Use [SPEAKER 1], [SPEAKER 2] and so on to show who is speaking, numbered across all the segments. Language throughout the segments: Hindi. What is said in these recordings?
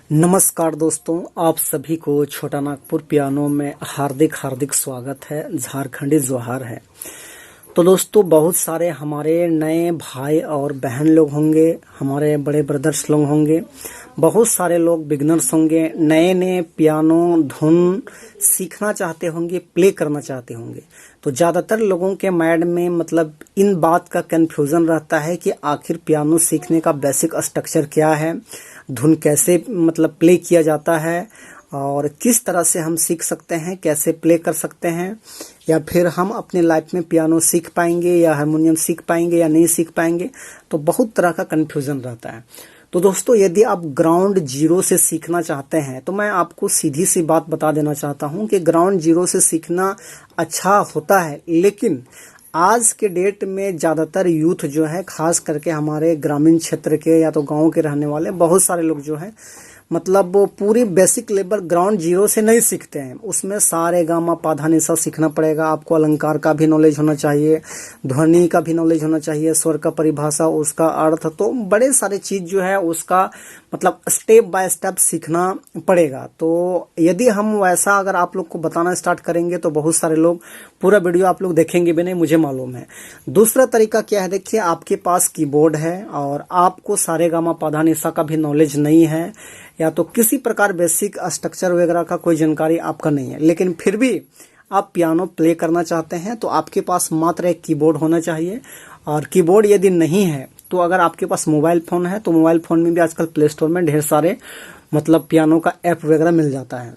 [SPEAKER 1] नमस्कार दोस्तों, आप सभी को छोटा नागपुर पियानो में हार्दिक हार्दिक स्वागत है। झारखंडी जोहार है। तो दोस्तों, बहुत सारे हमारे नए भाई और बहन लोग होंगे, हमारे बड़े ब्रदर्स लोग होंगे, बहुत सारे लोग बिगनर्स होंगे, नए नए पियानो धुन सीखना चाहते होंगे, प्ले करना चाहते होंगे। तो ज़्यादातर लोगों के माइंड में इन बात का कन्फ्यूज़न रहता है कि आखिर पियानो सीखने का बेसिक स्ट्रक्चर क्या है, धुन कैसे प्ले किया जाता है और किस तरह से हम सीख सकते हैं, कैसे प्ले कर सकते हैं, या फिर हम अपने लाइफ में पियानो सीख पाएंगे या हारमोनियम सीख पाएंगे या नहीं सीख पाएंगे। तो बहुत तरह का कन्फ्यूज़न रहता है। तो दोस्तों, यदि आप ग्राउंड जीरो से सीखना चाहते हैं तो मैं आपको सीधी सी बात बता देना चाहता हूं कि ग्राउंड जीरो से सीखना अच्छा होता है, लेकिन आज के डेट में ज़्यादातर यूथ जो है, खास करके हमारे ग्रामीण क्षेत्र के या तो गांव के रहने वाले बहुत सारे लोग जो हैं, वो पूरी बेसिक लेवल ग्राउंड जीरो से नहीं सीखते हैं। उसमें सारे गामा पाधा निसा सीखना पड़ेगा। आपको अलंकार का भी नॉलेज होना चाहिए, ध्वनि का भी नॉलेज होना चाहिए, स्वर का परिभाषा, उसका अर्थ, तो बड़े सारे चीज़ जो है उसका स्टेप बाय स्टेप सीखना पड़ेगा। तो यदि हम वैसा अगर आप लोग को बताना स्टार्ट करेंगे तो बहुत सारे लोग पूरा वीडियो आप लोग देखेंगे भी नहीं, मुझे मालूम है। दूसरा तरीका क्या है, देखिए, आपके पास कीबोर्ड है और आपको सारे गामा पाधा निसा का भी नॉलेज नहीं है, या तो किसी प्रकार बेसिक स्ट्रक्चर वगैरह का कोई जानकारी आपका नहीं है, लेकिन फिर भी आप पियानो प्ले करना चाहते हैं तो आपके पास मात्र एक कीबोर्ड होना चाहिए। और कीबोर्ड यदि नहीं है तो अगर आपके पास मोबाइल फ़ोन है तो मोबाइल फ़ोन में भी आजकल प्ले स्टोर में ढेर सारे पियानो का ऐप वगैरह मिल जाता है।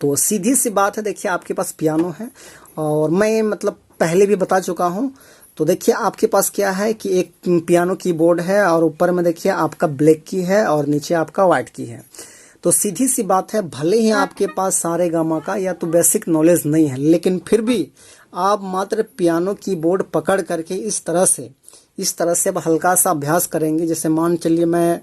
[SPEAKER 1] तो सीधी सी बात है, देखिए, आपके पास पियानो है और मैं पहले भी बता चुका हूँ। तो देखिए, आपके पास क्या है कि एक पियानो कीबोर्ड है और ऊपर में देखिए आपका ब्लैक की है और नीचे आपका व्हाइट की है। तो सीधी सी बात है, भले ही आपके पास सारे गामा का या तो बेसिक नॉलेज नहीं है, लेकिन फिर भी आप मात्र पियानो कीबोर्ड पकड़ करके इस तरह से अब हल्का सा अभ्यास करेंगे। जैसे मान चलिए मैं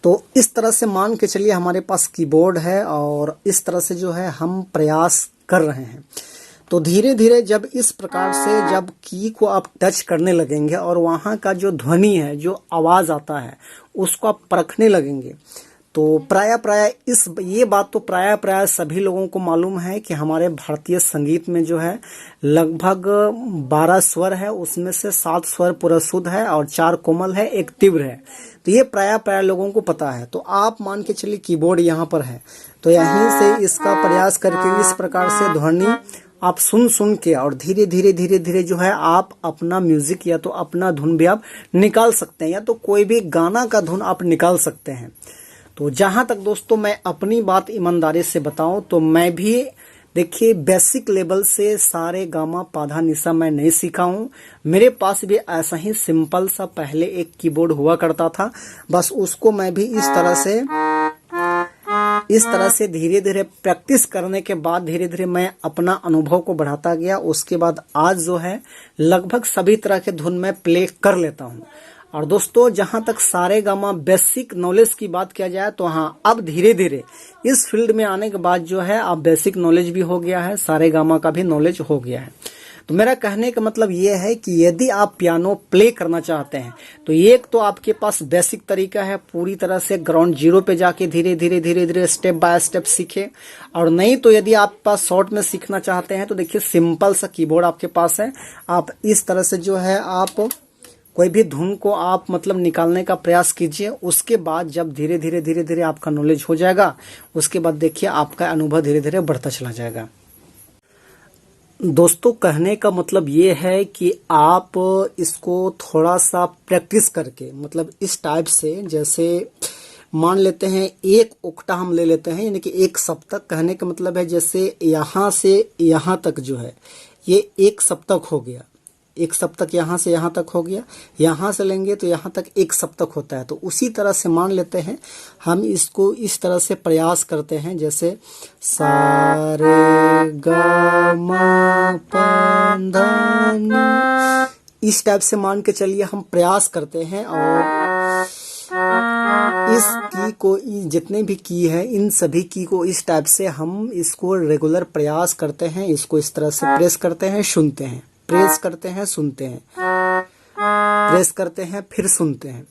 [SPEAKER 1] तो इस तरह से मान के चलिए हमारे पास कीबोर्ड है और इस तरह से जो है हम प्रयास कर रहे हैं। तो धीरे धीरे जब इस प्रकार से जब की को आप टच करने लगेंगे और वहाँ का जो ध्वनि है, जो आवाज़ आता है, उसको आप परखने लगेंगे, तो प्राय ये बात तो प्राय सभी लोगों को मालूम है कि हमारे भारतीय संगीत में जो है लगभग 12 स्वर है, उसमें से 7 स्वर पूरा शुद्ध है और 4 कोमल है, 1 तीव्र है। तो ये प्राय लोगों को पता है। तो आप मान के चलिए कीबोर्ड यहाँ पर है, तो यहीं से इसका प्रयास करके इस प्रकार से ध्वनि आप सुन के और धीरे धीरे जो है आप अपना म्यूजिक या तो अपना धुन भी आप निकाल सकते हैं, या तो कोई भी गाना का धुन आप निकाल सकते हैं। तो जहां तक दोस्तों मैं अपनी बात ईमानदारी से बताऊं तो मैं भी, देखिए, बेसिक लेवल से सारे गामा पाधा निसा मैं नहीं सीखा हूं। मेरे पास भी ऐसा ही सिंपल सा पहले एक कीबोर्ड हुआ करता था, बस उसको मैं भी इस तरह से धीरे धीरे प्रैक्टिस करने के बाद धीरे धीरे मैं अपना अनुभव को बढ़ाता गया। उसके बाद आज जो है लगभग सभी तरह के धुन में प्ले कर लेता हूं। और दोस्तों, जहां तक सारे गामा बेसिक नॉलेज की बात किया जाए तो हाँ, अब धीरे धीरे इस फील्ड में आने के बाद जो है अब बेसिक नॉलेज भी हो गया है, सारे गामा का भी नॉलेज हो गया है। तो मेरा कहने का मतलब ये है कि यदि आप पियानो प्ले करना चाहते हैं तो एक तो आपके पास बेसिक तरीका है, पूरी तरह से ग्राउंड जीरो पे जाके धीरे धीरे स्टेप बाय स्टेप सीखे। और नहीं तो यदि आप पास शॉर्ट में सीखना चाहते हैं तो देखिए, सिंपल सा कीबोर्ड आपके पास है, आप इस तरह से जो है आप कोई भी धुन को आप निकालने का प्रयास कीजिए। उसके बाद जब धीरे धीरे आपका नॉलेज हो जाएगा, उसके बाद देखिए आपका अनुभव धीरे धीरे बढ़ता चला जाएगा। दोस्तों, कहने का मतलब ये है कि आप इसको थोड़ा सा प्रैक्टिस करके, इस टाइप से, जैसे मान लेते हैं एक ओक्टा हम ले लेते हैं, यानी कि एक सप्तक। कहने का मतलब है जैसे यहाँ से यहाँ तक जो है ये एक सप्तक हो गया, एक सप्तक यहाँ से यहाँ तक हो गया, यहाँ से लेंगे तो यहाँ तक एक सप्तक होता है। तो उसी तरह से मान लेते हैं हम इसको इस तरह से प्रयास करते हैं, जैसे सा रे गा मा पा धा नी, इस टाइप से मान के चलिए हम प्रयास करते हैं और इस की को जितने भी की है इन सभी की को इस टाइप से हम इसको रेगुलर प्रयास करते हैं, इसको इस तरह से प्रेस करते हैं, सुनते हैं, प्रेस करते हैं, सुनते हैं, प्रेस करते हैं, फिर सुनते हैं।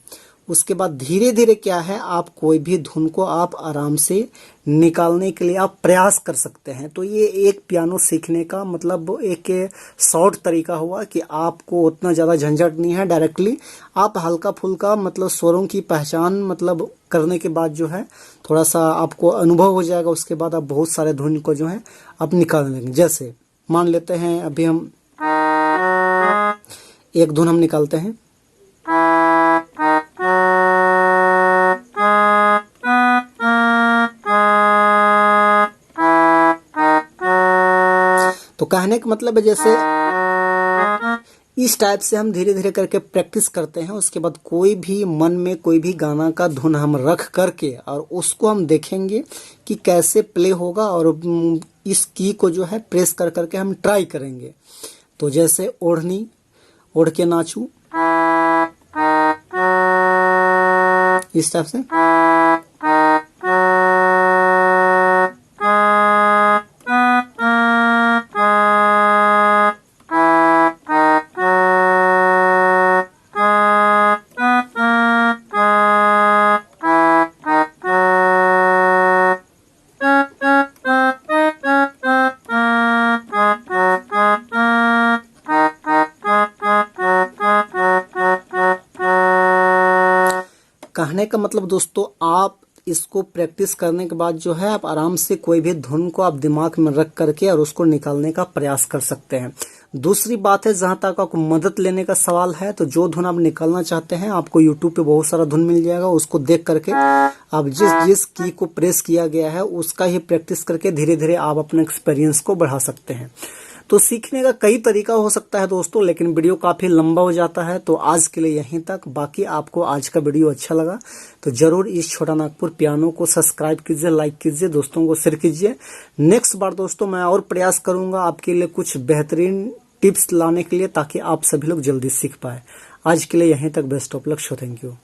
[SPEAKER 1] उसके बाद धीरे धीरे क्या है, आप कोई भी धुन को आप आराम से निकालने के लिए आप प्रयास कर सकते हैं। तो ये एक पियानो सीखने का मतलब एक शॉर्ट तरीका हुआ कि आपको उतना ज़्यादा झंझट नहीं है, डायरेक्टली आप हल्का फुल्का मतलब स्वरों की पहचान मतलब करने के बाद जो है थोड़ा सा आपको अनुभव हो जाएगा। उसके बाद आप बहुत सारे धुन को जो है आप निकाल लेंगे। जैसे मान लेते हैं अभी हम एक धुन हम निकालते हैं, तो कहने का मतलब है जैसे इस टाइप से हम धीरे धीरे करके प्रैक्टिस करते हैं। उसके बाद कोई भी मन में कोई भी गाना का धुन हम रख करके और उसको हम देखेंगे कि कैसे प्ले होगा और इस की को जो है प्रेस कर करके हम ट्राई करेंगे। तो जैसे ओढ़नी ओढ़ के नाचूं, इस टाइप से, कहने का मतलब दोस्तों आप इसको प्रैक्टिस करने के बाद जो है आप आराम से कोई भी धुन को आप दिमाग में रख करके और उसको निकालने का प्रयास कर सकते हैं। दूसरी बात है, जहां तक आपको मदद लेने का सवाल है तो जो धुन आप निकालना चाहते हैं आपको यूट्यूब पे बहुत सारा धुन मिल जाएगा। उसको देख करके आप जिस की को प्रेस किया गया है उसका ही प्रैक्टिस करके धीरे धीरे आप अपने एक्सपीरियंस को बढ़ा सकते हैं। तो सीखने का कई तरीका हो सकता है दोस्तों, लेकिन वीडियो काफ़ी लंबा हो जाता है। तो आज के लिए यहीं तक। बाकी आपको आज का वीडियो अच्छा लगा तो जरूर इस छोटा नागपुर पियानो को सब्सक्राइब कीजिए, लाइक कीजिए, दोस्तों को शेयर कीजिए। नेक्स्ट बार दोस्तों मैं और प्रयास करूंगा आपके लिए कुछ बेहतरीन टिप्स लाने के लिए ताकि आप सभी लोग जल्दी सीख पाए। आज के लिए यहीं तक। Best of luck. Thank you.